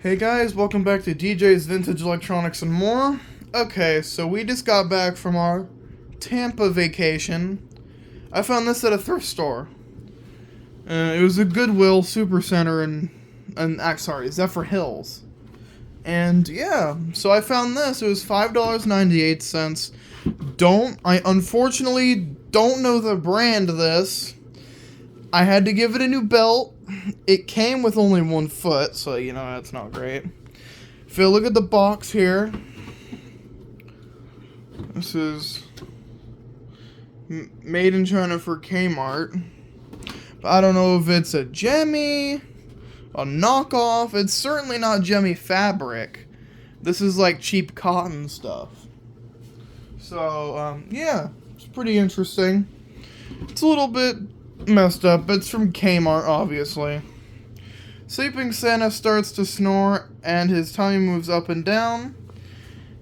Hey guys, welcome back to DJ's Vintage Electronics and More. Okay, so we just got back from our Tampa vacation. I found this at a thrift store. It was a Goodwill Supercenter in Zephyr Hills. And yeah, so I found this. It was $5.98. I unfortunately don't know the brand of this. I had to give it a new belt. It came with only 1 foot, so you know that's not great. If you look at the box here, this is made in China for Kmart. But I don't know if it's a Gemmy, a knockoff. It's certainly not Gemmy fabric. This is like cheap cotton stuff. So, yeah, it's pretty interesting. It's a little bit messed up. It's from Kmart, obviously. Sleeping Santa starts to snore, and his tummy moves up and down.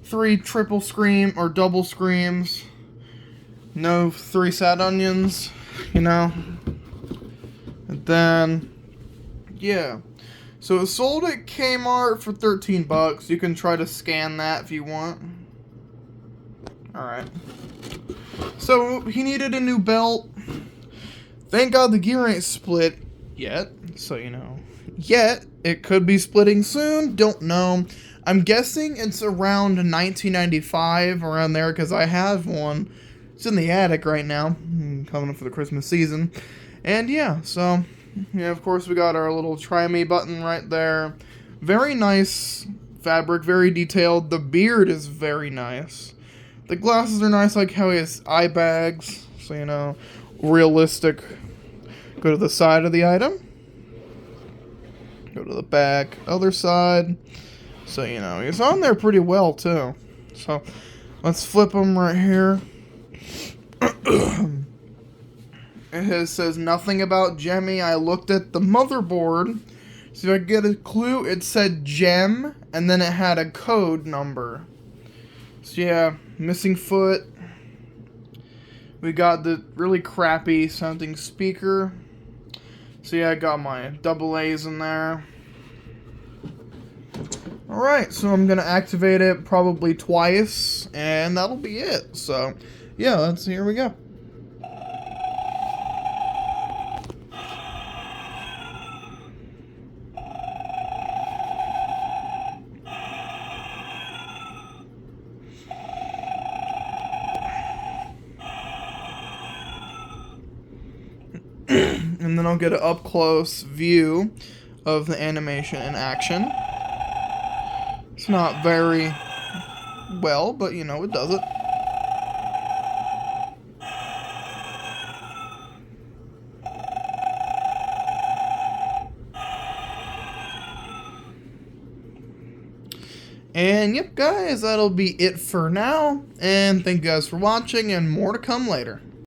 3 triple scream or double screams. No 3 sad onions, you know. And then, yeah. So it was sold at Kmart for $13. You can try to scan that if you want. Alright. So he needed a new belt. Thank God the gear ain't split yet, so you know. Yet, it could be splitting soon, don't know. I'm guessing it's around 1995, around there, because I have one. It's in the attic right now, coming up for the Christmas season. And yeah, so, yeah, of course we got our little try me button right there. Very nice fabric, very detailed. The beard is very nice. The glasses are nice, like how he has eye bags, so you know, realistic. Go to the side of the item. Go to the back, other side. So, you know, he's on there pretty well, too. So, let's flip him right here. It says nothing about Gemmy. I looked at the motherboard. So, if I get a clue, it said Gem, and then it had a code number. So, yeah, missing foot. We got the really crappy sounding speaker. So yeah, I got my double A's in there. Alright, so I'm going to activate it probably twice, and that'll be it. So, yeah, here we go. And then I'll get an up-close view of the animation in action. It's not very well, but you know, it does it. And yep, guys, that'll be it for now. And thank you guys for watching, and more to come later.